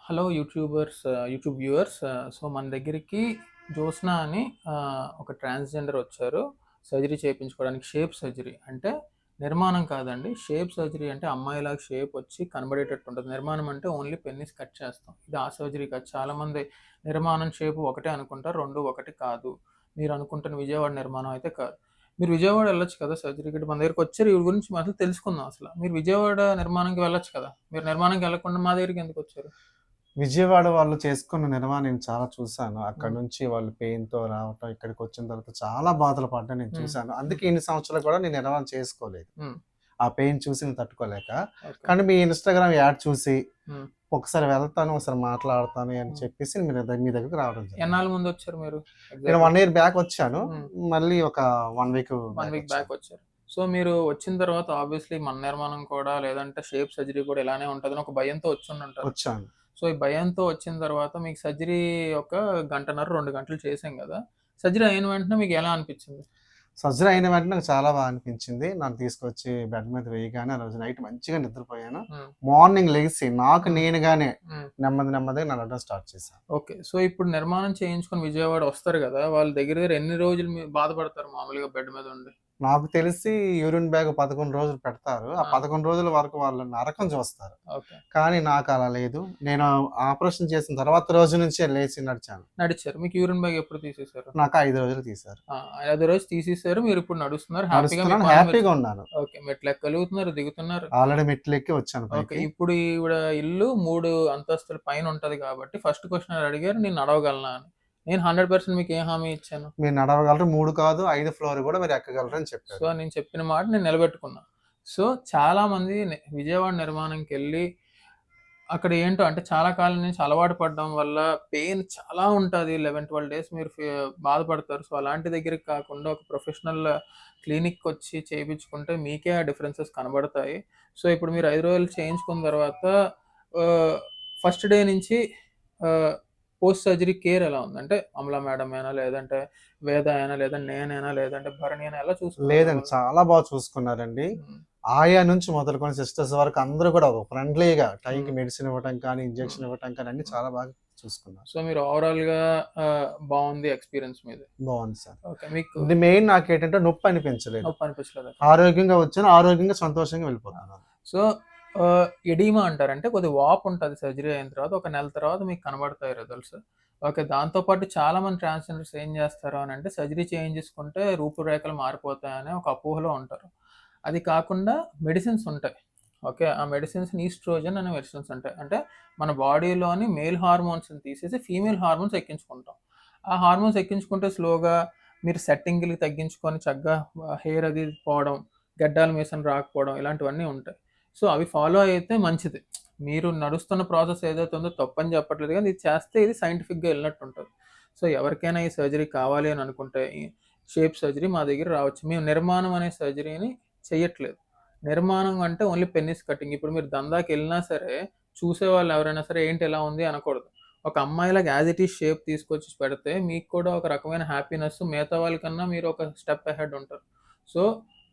Hello YouTube viewers. So మన దగ్గరికి జ్యోత్స్న అని ఒక ట్రాన్స్జెండర్ వచ్చారు సర్జరీ చేయించుకోవడానికి. షేప్ సర్జరీ అంటే నిర్మాణం కాదండి. షేప్ సర్జరీ అంటే అమ్మాయిలాగా షేప్ వచ్చి కనబడేటట్టు ఉంటుంది. నిర్మాణం అంటే ఓన్లీ పెన్నిస్ కట్ చేస్తాం. ఇది ఆ సర్జరీ కాదు. చాలామంది నిర్మాణం షేప్ ఒకటే అనుకుంటారు, రెండు ఒకటి కాదు. మీరు అనుకుంటున్న విజయవాడ నిర్మాణం అయితే కాదు. మీరు విజయవాడ వెళ్ళొచ్చు కదా సర్జరీకి. మన దగ్గరికి వచ్చారు, వీడి గురించి అసలు తెలుసుకుందాం. అసలు మీరు విజయవాడ నిర్మాణంకి వెళ్ళొచ్చు కదా. మీరు నిర్మాణంకి వెళ్ళకుండా మా దగ్గరికి ఎందుకు వచ్చారు? విజయవాడ వాళ్ళు చేసుకున్న నిర్మాణం నేను చాలా చూసాను. అక్కడి నుంచి వాళ్ళు పెయిన్‌తో రావటం, ఇక్కడికి వచ్చిన తర్వాత చాలా బాధలు పడడం నేను చూసాను. అందుకే ఇన్ని సంవత్సరాలు కూడా నేను నిర్మాణం చేసుకోలేదు. ఆ పెయిన్ చూసి నేను తట్టుకోలేక. కానీ మీ ఇన్‌స్టాగ్రామ్ యాడ్ చూసి ఒకసారి వెళ్తాను, ఒకసారి మాట్లాడతాను అని చెప్పేసి మీ దగ్గరికి రావడం జరిగింది. ఎన్నాళ్ళ ముందు వచ్చారు మీరు? నేను 1 ఇయర్ బ్యాక్ వచ్చాను. మళ్ళీ ఒక 1 వీక్ బ్యాక్ వచ్చారు. సో మీరు వచ్చిన తర్వాత ఆబ్వియస్లీ మన నిర్మాణం కూడా లేదంటే షేప్ సర్జరీ కూడా ఇలానే ఉంటుందని ఒక భయంతో వచ్చాను. సో ఈ భయంతో వచ్చిన తర్వాత మీకు సర్జరీ ఒక గంటన్నర 2 గంటలు చేసాం కదా. సర్జరీ అయిన వెంటనే మీకు ఎలా అనిపించింది? సర్జరీ అయిన వెంటనే నాకు చాలా బాగా అనిపించింది. నన్ను తీసుకొచ్చి బెడ్ మీద వేయగానే ఆ రోజు నైట్ మంచిగా నిద్రపోయాను. మార్నింగ్ లెగిసి నాకు నేనుగానే నెమ్మదిగా నడవడం స్టార్ట్ చేశాను. ఓకే. సో ఇప్పుడు నిర్మాణం చేయించుకొని విజయవాడ వస్తారు కదా, వాళ్ళ దగ్గర ఎన్ని రోజులు బాధపడతారు మామూలుగా బెడ్ మీద ఉండి? నాకు తెలిసి యూరిన్ బ్యాగ్ 11 రోజులు పెడతారు. ఆ 11 రోజుల వరకు వాళ్ళు నరకం చూస్తారు. కానీ నాకు అలా లేదు. నేను ఆపరేషన్ చేసిన తర్వాత రోజు నుంచే లేచి నడిచారు. మీకు యూరిన్ బ్యాగ్ ఎప్పుడు తీసేశారు? నాకు 5 రోజులు తీశారు. 5 రోజులు తీసేశారు. మీరు ఇప్పుడు నడుస్తున్నారు, హ్యాపీగా ఉన్నాను. ఓకే. మెట్లు ఎక్కగలుగుతున్నారు, దిగుతున్నారు. ఆల్రెడీ మెట్లు ఎక్కి వచ్చాను. ఓకే. ఇప్పుడు ఈవిడ ఇల్లు 3 అంతస్తుల పైన ఉంటది కాబట్టి ఫస్ట్ క్వశ్చన్ అడిగారు, నేను నడవగలనా అని. నేను 100% మీకు ఏం హామీ ఇచ్చాను? మీరు నడవగలరు, 3 కాదు 5 ఫ్లోర్ కూడా మీరు ఎక్కగలరు అని చెప్పారు. సో నేను చెప్పిన మాట నేను నిలబెట్టుకున్నా. సో చాలా మంది విజయవాడ నిర్మాణంకి వెళ్ళి అక్కడ ఏంటో అంటే చాలా కాలం నుంచి అలవాటు పడడం వల్ల పెయిన్ చాలా ఉంటుంది. 11-12 డేస్ మీరు బాధపడతారు. సో అలాంటి దగ్గరికి కాకుండా ఒక ప్రొఫెషనల్ క్లినిక్ వచ్చి చేయించుకుంటే మీకే ఆ డిఫరెన్సెస్ కనబడతాయి. సో ఇప్పుడు మీరు 5 రోజులు చేయించుకున్న తర్వాత ఫస్ట్ డే నుంచి పోస్ట్ సర్జరీ కేర్ ఎలా ఉంది? అంటే అమలా మేడం అయినా, లేదంటే వేద అయినా, లేదంటే నేనైనా, లేదంటే భరణి అయినా ఎలా చూసుకున్నారు? లేదండి, చాలా బాగా చూసుకున్నారండి. ఆయా నుంచి మొదలుకొని సిస్టర్స్ వరకు అందరూ కూడా ఫ్రెండ్లీగా టైంకి మెడిసిన్ ఇవ్వటం కానీ, ఇంజెక్షన్ ఇవ్వటం కానీ అన్ని చాలా బాగా చూసుకున్నారు. సో మీరు ఓవరాల్ గా బాగుంది ఎక్స్పీరియన్స్ మీద? బాగుంది సార్. ఓకే. మీకు మెయిన్ నాకు ఏంటంటే నొప్పి అనిపించలేదు. ఆరోగ్యంగా వచ్చాను, ఆరోగ్యంగా సంతోషంగా వెళ్ళిపోతాను. సో ఎడీమా అంటారంటే కొద్ది వాపు ఉంటుంది సర్జరీ అయిన తర్వాత. ఒక నెల తర్వాత మీకు కనబడతాయి రిజల్ట్స్. ఓకే. దాంతోపాటు చాలా మంది ట్రాన్స్జెండర్స్ ఏం చేస్తారు అని అంటే సర్జరీ చేయించుకుంటే రూపురేఖలు మారిపోతాయని ఒక అపోహలో ఉంటారు. అది కాకుండా మెడిసిన్స్ ఉంటాయి. ఓకే. ఆ మెడిసిన్స్ ఈస్ట్రోజన్ అనే మెడిసిన్స్ ఉంటాయి. అంటే మన బాడీలోని మేల్ హార్మోన్స్ని తీసేసి ఫీమేల్ హార్మోన్స్ ఎక్కించుకుంటాం. ఆ హార్మోన్స్ ఎక్కించుకుంటే స్లోగా మీరు సెట్టింగ్లు తగ్గించుకొని చక్కగా హెయిర్ అది పోవడం, గడ్డాల మీసం రాకపోవడం ఇలాంటివన్నీ ఉంటాయి. సో అవి ఫాలో అయితే మంచిది. మీరు నడుస్తున్న ప్రాసెస్ ఏదైతే ఉందో తప్పని చెప్పట్లేదు, కానీ ఇది చేస్తే ఇది సైంటిఫిక్గా వెళ్ళినట్టు ఉంటుంది. సో ఎవరికైనా ఈ సర్జరీ కావాలి అని అనుకుంటే షేప్ సర్జరీ మా దగ్గర రావచ్చు. మేము నిర్మాణం అనే సర్జరీని చెయ్యట్లేదు. నిర్మాణం అంటే ఓన్లీ పెన్నిస్ కటింగ్. ఇప్పుడు మీరు దందాకి వెళ్ళినా సరే చూసేవాళ్ళు ఎవరైనా సరే ఏంటి ఎలా ఉంది అనకూడదు. ఒక అమ్మాయిలాగా యాజ్ ఇట్ ఈస్ షేప్ తీసుకొచ్చి పెడితే మీకు కూడా ఒక రకమైన హ్యాపీనెస్, మిగతా వాళ్ళకన్నా మీరు ఒక స్టెప్ అహెడ్ ఉంటారు. సో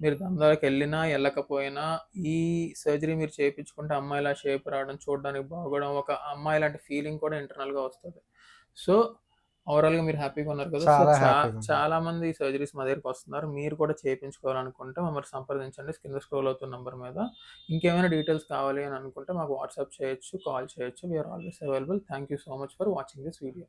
మీరు దందాలకు వెళ్ళినా వెళ్ళకపోయినా ఈ సర్జరీ మీరు చేయించుకుంటే అమ్మాయిలా షేప్ రావడం, చూడడానికి బాగోవడం, ఒక అమ్మాయి లాంటి ఫీలింగ్ కూడా ఇంటర్నల్గా వస్తుంది. సో ఓవరాల్గా మీరు హ్యాపీగా ఉన్నారు కదా. చాలా మంది ఈ సర్జరీస్ మా దగ్గరికి వస్తున్నారు. మీరు కూడా చేయించుకోవాలనుకుంటే మమ్మల్ని సంప్రదించండి కింద స్క్రోల్ అవుతున్న నెంబర్ మీద. ఇంకేమైనా డీటెయిల్స్ కావాలి అని అనుకుంటే మాకు వాట్సాప్ చేయొచ్చు, కాల్ చేయొచ్చు. We're always available. Thank you so much for watching this video.